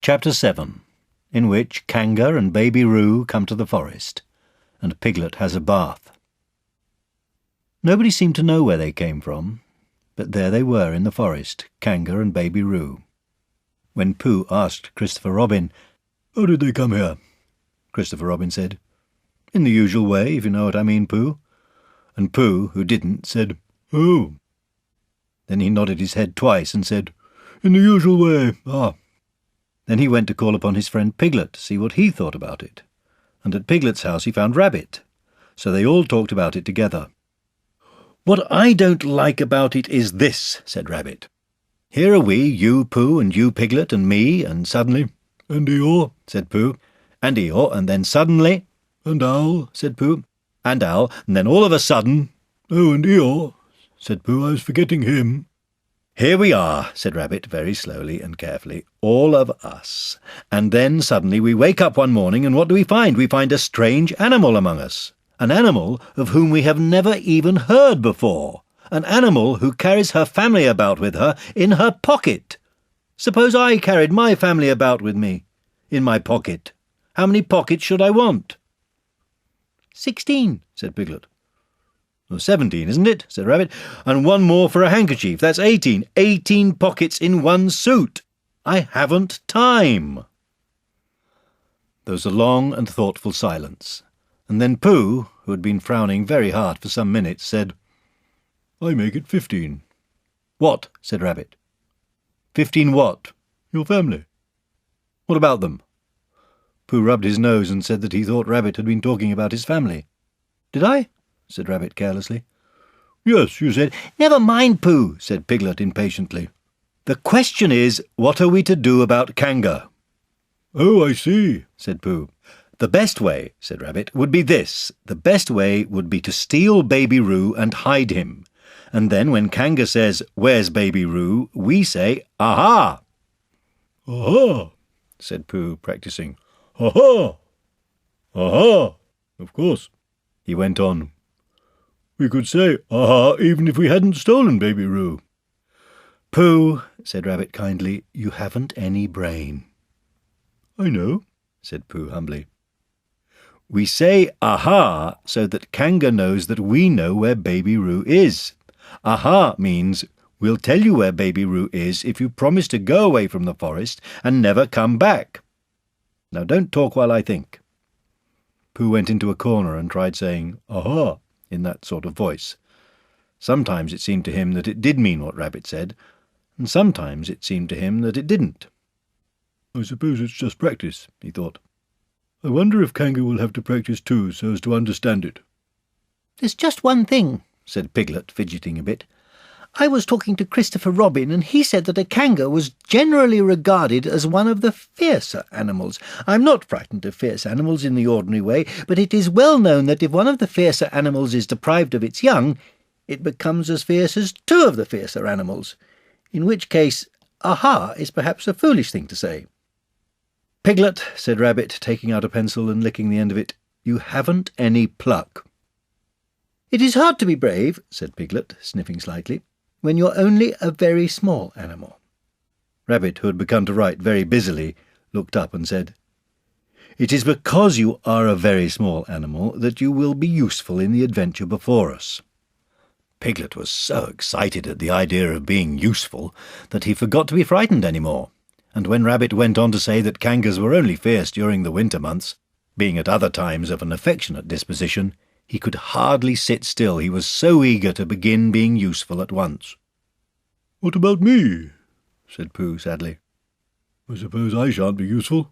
Chapter 7, in which Kanga and Baby Roo come to the forest, and Piglet has a bath. Nobody seemed to know where they came from, but there they were in the forest, Kanga and Baby Roo. When Pooh asked Christopher Robin, "How did they come here?" Christopher Robin said, "In the usual way, if you know what I mean, Pooh." And Pooh, who didn't, said, "Oh." Then he nodded his head twice and said, "In the usual way, ah." Then he went to call upon his friend Piglet to see what he thought about it. And at Piglet's house he found Rabbit. So they all talked about it together. "What I don't like about it is this," said Rabbit. "Here are we, you, Pooh, and you, Piglet, and me, and suddenly—" "And Eeyore," said Pooh. "And Eeyore, and then suddenly—" "And Owl," said Pooh. "And Owl, and then all of a sudden—" "Oh, and Eeyore," said Pooh, "I was forgetting him." "Here we are," said Rabbit, very slowly and carefully, "all of us. And then suddenly we wake up one morning, and what do we find? We find a strange animal among us. An animal of whom we have never even heard before. An animal who carries her family about with her in her pocket. Suppose I carried my family about with me, in my pocket. How many pockets should I want?" "16," said Piglet. "Well, 17, isn't it?" said Rabbit. "And one more for a handkerchief. That's 18. 18 pockets in one suit. I haven't time." There was a long and thoughtful silence, and then Pooh, who had been frowning very hard for some minutes, said, "I make it 15. "What?" said Rabbit. 15 what? "Your family." "What about them?" Pooh rubbed his nose and said that he thought Rabbit had been talking about his family. "Did I?" said Rabbit carelessly. "Yes, you said—" "Never mind, Pooh," said Piglet impatiently. "The question is, what are we to do about Kanga?" "Oh, I see," said Pooh. "The best way," said Rabbit, "would be this. The best way would be to steal Baby Roo and hide him. And then when Kanga says, 'Where's Baby Roo?' we say, 'Aha!'" "Aha!" said Pooh, practising. "Aha! Aha! Of course," he went on. "We could say, 'Aha!' even if we hadn't stolen Baby Roo." "Pooh," said Rabbit kindly, "you haven't any brain." "I know," said Pooh humbly. "We say 'Aha!' so that Kanga knows that we know where Baby Roo is. 'Aha!' means, 'We'll tell you where Baby Roo is if you promise to go away from the forest and never come back.' Now don't talk while I think." Pooh went into a corner and tried saying, "Aha!" in that sort of voice. Sometimes it seemed to him that it did mean what Rabbit said, and sometimes it seemed to him that it didn't. "I suppose it's just practice," he thought. "I wonder if Kanga will have to practice too, so as to understand it." "There's just one thing," said Piglet, fidgeting a bit. "I was talking to Christopher Robin, and he said that a Kanga was generally regarded as one of the fiercer animals. I'm not frightened of fierce animals in the ordinary way, but it is well known that if one of the fiercer animals is deprived of its young, it becomes as fierce as two of the fiercer animals, in which case, 'Aha!' is perhaps a foolish thing to say." "Piglet," said Rabbit, taking out a pencil and licking the end of it, "you haven't any pluck." "It is hard to be brave," said Piglet, sniffing slightly, "when you're only a very small animal." Rabbit, who had begun to write very busily, looked up and said, "It is because you are a very small animal that you will be useful in the adventure before us." Piglet was so excited at the idea of being useful that he forgot to be frightened any more, and when Rabbit went on to say that Kangas were only fierce during the winter months, being at other times of an affectionate disposition, he could hardly sit still, he was so eager to begin being useful at once. "What about me?" said Pooh sadly. "I suppose I shan't be useful."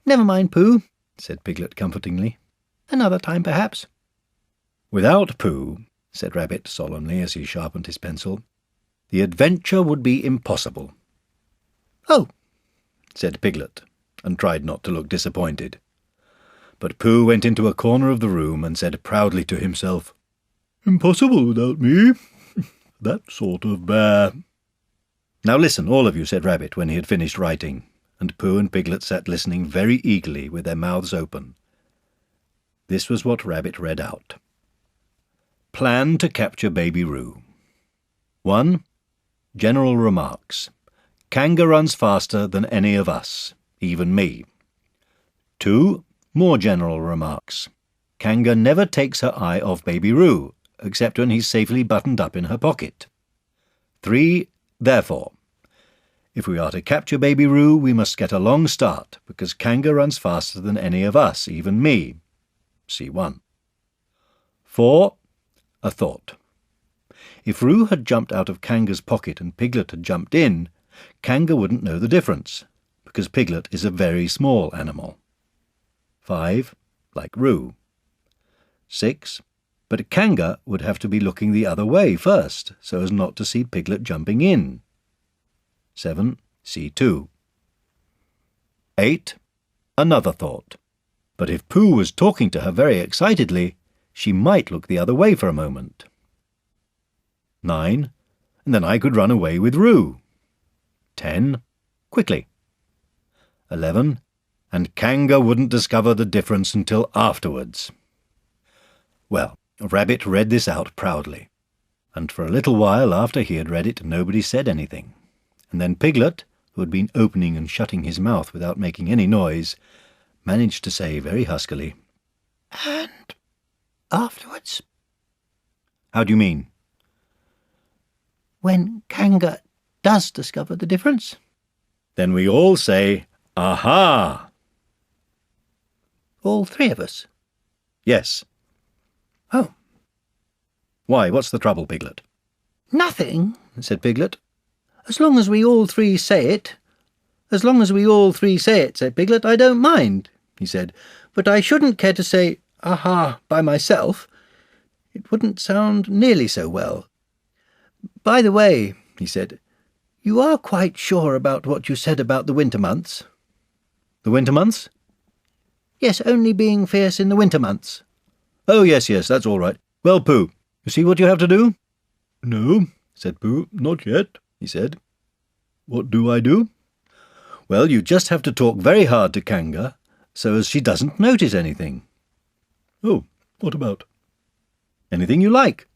"Never mind, Pooh," said Piglet comfortingly. "Another time, perhaps." "Without Pooh," said Rabbit solemnly as he sharpened his pencil, "the adventure would be impossible." "Oh," said Piglet, and tried not to look disappointed. But Pooh went into a corner of the room and said proudly to himself, "Impossible without me. That sort of bear." "Now listen, all of you," said Rabbit when he had finished writing, and Pooh and Piglet sat listening very eagerly with their mouths open. This was what Rabbit read out. Plan to capture Baby Roo. 1. General remarks. Kanga runs faster than any of us, even me. 2. More general remarks. Kanga never takes her eye off Baby Roo, except when he's safely buttoned up in her pocket. 3. Therefore. If we are to capture Baby Roo, we must get a long start, because Kanga runs faster than any of us, even me. C1. 4. A thought. If Roo had jumped out of Kanga's pocket and Piglet had jumped in, Kanga wouldn't know the difference, because Piglet is a very small animal. 5. Like Roo. 6. But Kanga would have to be looking the other way first, so as not to see Piglet jumping in. 7. C2. 8. Another thought. But if Pooh was talking to her very excitedly, she might look the other way for a moment. 9. And then I could run away with Roo. 10. Quickly. 11. And Kanga wouldn't discover the difference until afterwards. Well, Rabbit read this out proudly, and for a little while after he had read it nobody said anything, and then Piglet, who had been opening and shutting his mouth without making any noise, managed to say very huskily, "And afterwards?" "How do you mean?" "When Kanga does discover the difference." "Then we all say, aha!" "All three of us?" "Yes." "Oh." "Why, what's the trouble, Piglet?" "Nothing," said Piglet. "As long as we all three say it." "As long as we all three say it," said Piglet, "I don't mind," he said. "But I shouldn't care to say, aha, by myself. It wouldn't sound nearly so well. By the way," he said, "you are quite sure about what you said about the winter months?" "The winter months?" "Yes, only being fierce in the winter months." "Oh, yes, that's all right. Well, Pooh, you see what you have to do?" "No," said Pooh, "not yet," he said. "What do I do?" "Well, you just have to talk very hard to Kanga, so as she doesn't notice anything." "Oh, what about?" "Anything you like."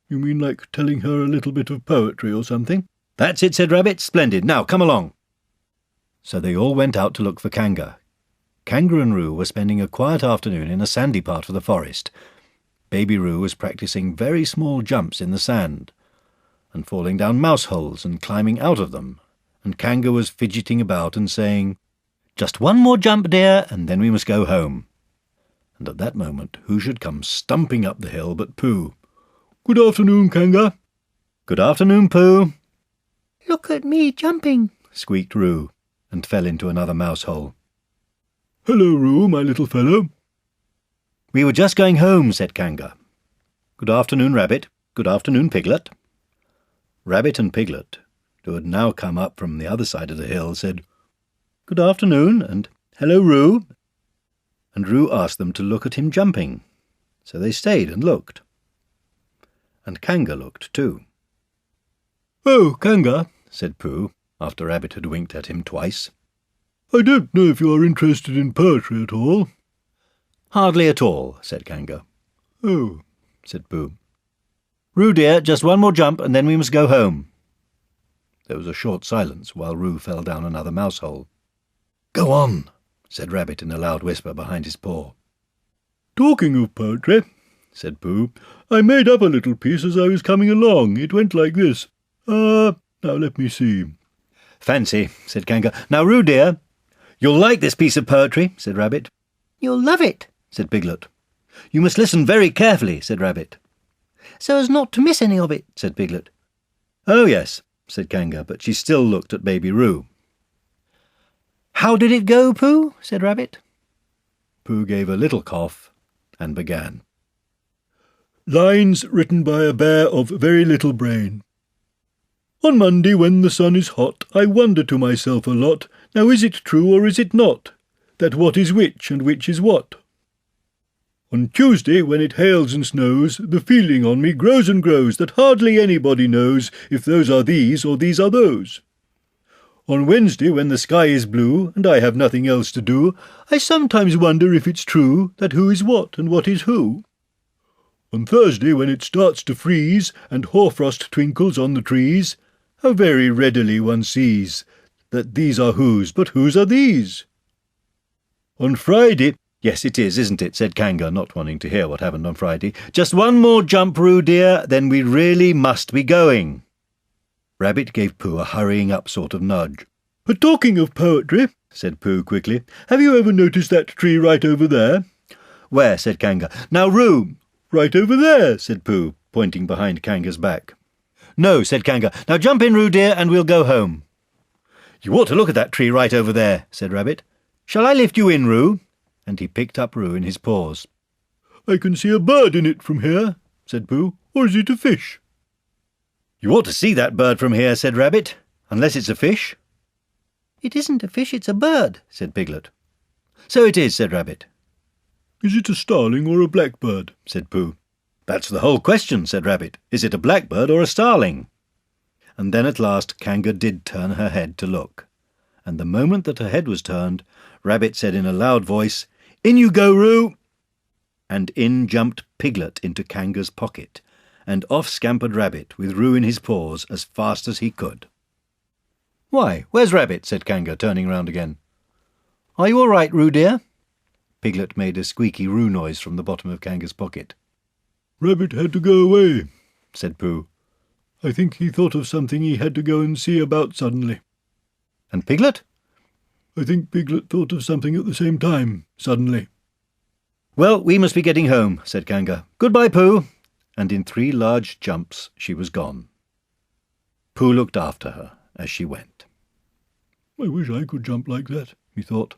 "You mean like telling her a little bit of poetry or something?" "That's it," said Rabbit. "Splendid. Now, come along." So they all went out to look for Kanga. Kanga and Roo were spending a quiet afternoon in a sandy part of the forest. Baby Roo was practising very small jumps in the sand, and falling down mouse holes and climbing out of them, and Kanga was fidgeting about and saying, "Just one more jump, dear, and then we must go home." And at that moment who should come stumping up the hill but Pooh. "Good afternoon, Kanga." "Good afternoon, Pooh." "Look at me jumping," squeaked Roo, and fell into another mouse hole. "Hello, Roo, my little fellow." "We were just going home," said Kanga. "Good afternoon, Rabbit. Good afternoon, Piglet." Rabbit and Piglet, who had now come up from the other side of the hill, said, "Good afternoon," and "Hello, Roo." And Roo asked them to look at him jumping, so they stayed and looked. And Kanga looked too. "Oh, Kanga," said Pooh, after Rabbit had winked at him twice, "I don't know if you are interested in poetry at all." "Hardly at all," said Kanga. "Oh," said Pooh. "Roo, dear, just one more jump, and then we must go home." There was a short silence while Roo fell down another mouse hole. "Go on," said Rabbit in a loud whisper behind his paw. "Talking of poetry," said Pooh, "I made up a little piece as I was coming along. It went like this. Now let me see." "Fancy," said Kanga. "Now, Roo, dear." "You'll like this piece of poetry," said Rabbit. "You'll love it," said Piglet. "You must listen very carefully," said Rabbit. "so as not to miss any of it," said Piglet. "Oh, yes," said Kanga, but she still looked at Baby Roo. "How did it go, Pooh?" said Rabbit. Pooh gave a little cough and began. "Lines written by a bear of very little brain. On Monday, when the sun is hot, I wonder to myself a lot, now is it true or is it not, that what is which and which is what? On Tuesday, when it hails and snows, the feeling on me grows and grows that hardly anybody knows if those are these or these are those. On Wednesday, when the sky is blue, and I have nothing else to do, I sometimes wonder if it's true that who is what and what is who. On Thursday, when it starts to freeze, and hoarfrost twinkles on the trees, How very readily one sees that these are whose, but whose are these? On Friday— Yes, it is, isn't it? Said Kanga, not wanting to hear what happened on Friday. Just one more jump, Roo dear, then we really must be going. Rabbit gave Pooh a hurrying up sort of nudge. Talking of poetry, said Pooh quickly, have you ever noticed that tree right over there? Where? Said Kanga. Now, Roo. Right over there, said Pooh, pointing behind Kanga's back. No, said Kanga. Now jump in, Roo dear, and we'll go home. You ought to look at that tree right over there, said Rabbit. Shall I lift you in, Roo? And he picked up Roo in his paws. I can see a bird in it from here, said Pooh. Or is it a fish? You ought to see that bird from here, said Rabbit, unless it's a fish. It isn't a fish, it's a bird, said Piglet. So it is, said Rabbit. Is it a starling or a blackbird? Said Pooh. That's the whole question, said Rabbit. Is it a blackbird or a starling? And then at last Kanga did turn her head to look. And the moment that her head was turned, Rabbit said in a loud voice, In you go, Roo! And in jumped Piglet into Kanga's pocket, and off scampered Rabbit with Roo in his paws as fast as he could. Why, where's Rabbit? Said Kanga, turning round again. Are you all right, Roo dear? Piglet made a squeaky Roo noise from the bottom of Kanga's pocket. Rabbit had to go away, said Pooh. I think he thought of something he had to go and see about suddenly. And Piglet? I think Piglet thought of something at the same time, suddenly. Well, we must be getting home, said Kanga. Goodbye, Pooh. And in 3 large jumps she was gone. Pooh looked after her as she went. I wish I could jump like that, he thought.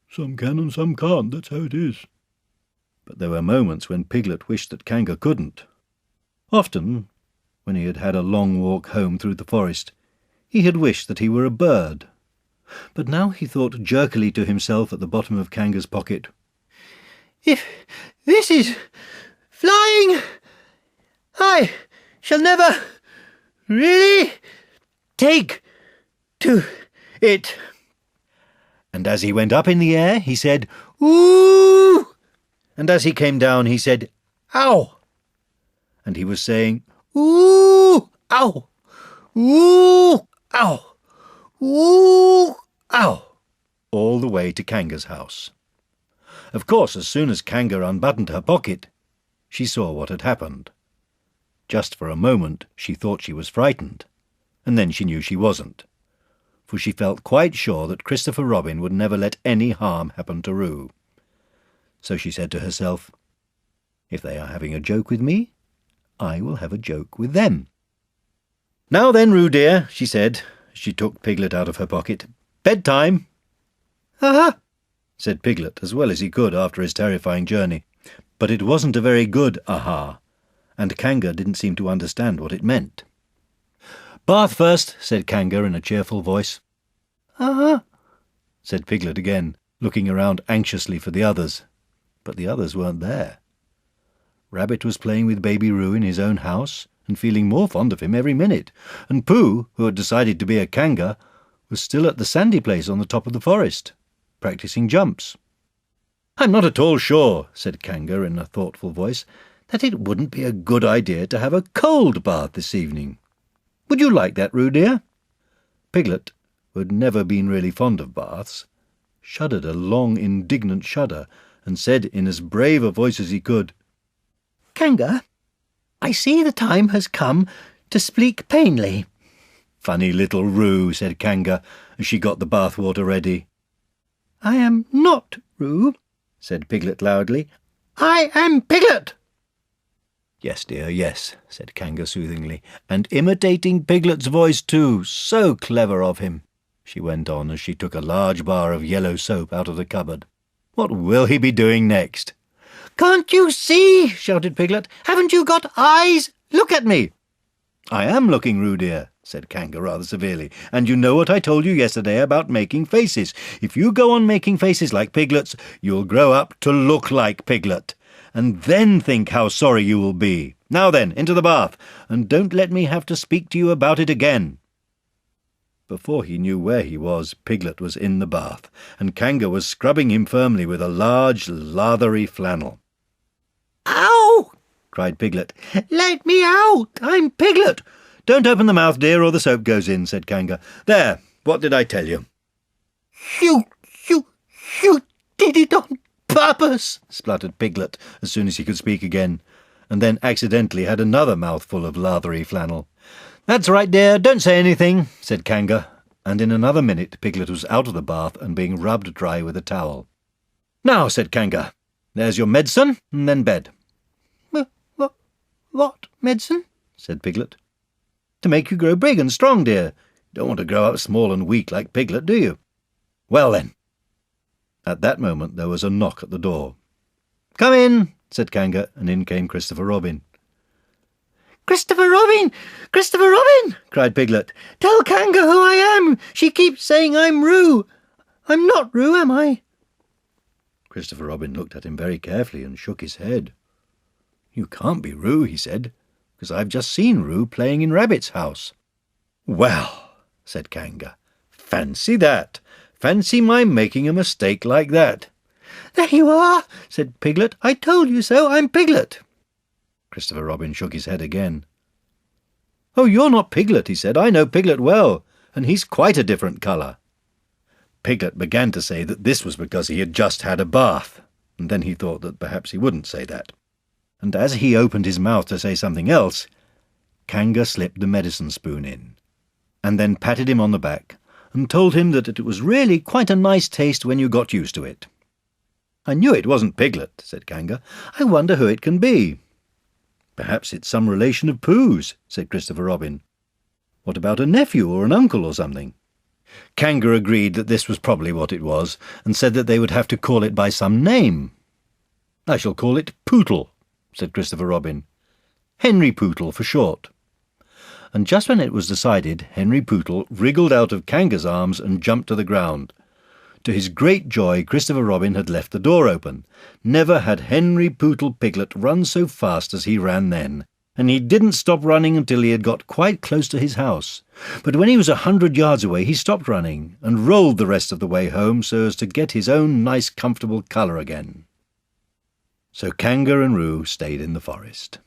Some can and some can't, that's how it is. But there were moments when Piglet wished that Kanga couldn't. Often, when he had had a long walk home through the forest, he had wished that he were a bird. But now he thought jerkily to himself at the bottom of Kanga's pocket, If this is flying, I shall never really take to it. And as he went up in the air, he said, Ooh! And as he came down, he said, Ow! And he was saying, Ooh! Ow! Ooh! Ow! Ooh! Ow! All the way to Kanga's house. Of course, as soon as Kanga unbuttoned her pocket, she saw what had happened. Just for a moment she thought she was frightened, and then she knew she wasn't, for she felt quite sure that Christopher Robin would never let any harm happen to Roo. So she said to herself, If they are having a joke with me, I will have a joke with them. Now then, Roo dear, she said, as she took Piglet out of her pocket. Bedtime. Aha! Said Piglet as well as he could after his terrifying journey. But it wasn't a very good aha, and Kanga didn't seem to understand what it meant. Bath first, said Kanga in a cheerful voice. Aha! Said Piglet again, looking around anxiously for the others. But the others weren't there. Rabbit was playing with baby Roo in his own house, and feeling more fond of him every minute, and Pooh, who had decided to be a Kanga, was still at the sandy place on the top of the forest, practising jumps. I'm not at all sure, said Kanga in a thoughtful voice, that it wouldn't be a good idea to have a cold bath this evening. Would you like that, Roo dear? Piglet, who had never been really fond of baths, shuddered a long, indignant shudder, and said in as brave a voice as he could, Kanga, I see the time has come to speak plainly. Funny little Roo, said Kanga, as she got the bath water ready. I am not Roo, said Piglet loudly. I am Piglet. Yes, dear, yes, said Kanga soothingly, and imitating Piglet's voice too, so clever of him, she went on as she took a large bar of yellow soap out of the cupboard. What will he be doing next? Can't you see? Shouted Piglet. Haven't you got eyes? Look at me. I am looking, Roo dear, said Kanga rather severely, and you know what I told you yesterday about making faces. If you go on making faces like Piglet's, you'll grow up to look like Piglet, and then think how sorry you will be. Now then, into the bath, and don't let me have to speak to you about it again. Before he knew where he was, Piglet was in the bath, and Kanga was scrubbing him firmly with a large, lathery flannel. Ow! cried Piglet. Let me out! I'm Piglet! Don't open the mouth, dear, or the soap goes in, said Kanga. There, what did I tell you? You did it on purpose, spluttered Piglet as soon as he could speak again, and then accidentally had another mouthful of lathery flannel. That's right, dear, don't say anything, said Kanga, and in another minute Piglet was out of the bath and being rubbed dry with a towel. Now, said Kanga, there's your medicine, and then bed. What medicine? said Piglet. To make you grow big and strong, dear. You don't want to grow up small and weak like Piglet, do you? Well then. At that moment there was a knock at the door. Come in, said Kanga, and in came Christopher Robin. Christopher Robin! Christopher Robin! cried Piglet. Tell Kanga who I am! She keeps saying I'm Roo. I'm not Roo, am I? Christopher Robin looked at him very carefully and shook his head. You can't be Roo, he said, because I've just seen Roo playing in Rabbit's house. Well, said Kanga, fancy that! Fancy my making a mistake like that. There you are, said Piglet. I told you so, I'm Piglet. Christopher Robin shook his head again. Oh, you're not Piglet, he said. I know Piglet well, and he's quite a different colour. Piglet began to say that this was because he had just had a bath, and then he thought that perhaps he wouldn't say that. And as he opened his mouth to say something else, Kanga slipped the medicine spoon in, and then patted him on the back, and told him that it was really quite a nice taste when you got used to it. I knew it wasn't Piglet, said Kanga. I wonder who it can be. Perhaps it's some relation of Pooh's, said Christopher Robin. What about a nephew or an uncle or something? Kanga agreed that this was probably what it was, and said that they would have to call it by some name. I shall call it Pootle, said Christopher Robin. Henry Pootle for short. And just when it was decided, Henry Pootle wriggled out of Kanga's arms and jumped to the ground. To his great joy, Christopher Robin had left the door open. Never had Henry Pootle Piglet run so fast as he ran then, and he didn't stop running until he had got quite close to his house. But when he was 100 yards away, he stopped running and rolled the rest of the way home so as to get his own nice comfortable colour again. So Kanga and Roo stayed in the forest,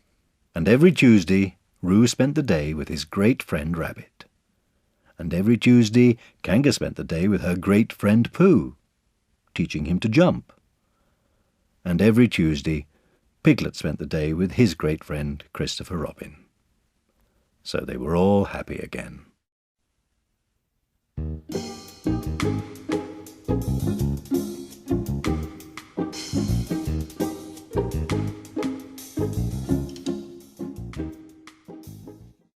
and every Tuesday Roo spent the day with his great friend Rabbit. And every Tuesday Kanga spent the day with her great friend Pooh, teaching him to jump. And every Tuesday Piglet spent the day with his great friend Christopher Robin. So they were all happy again.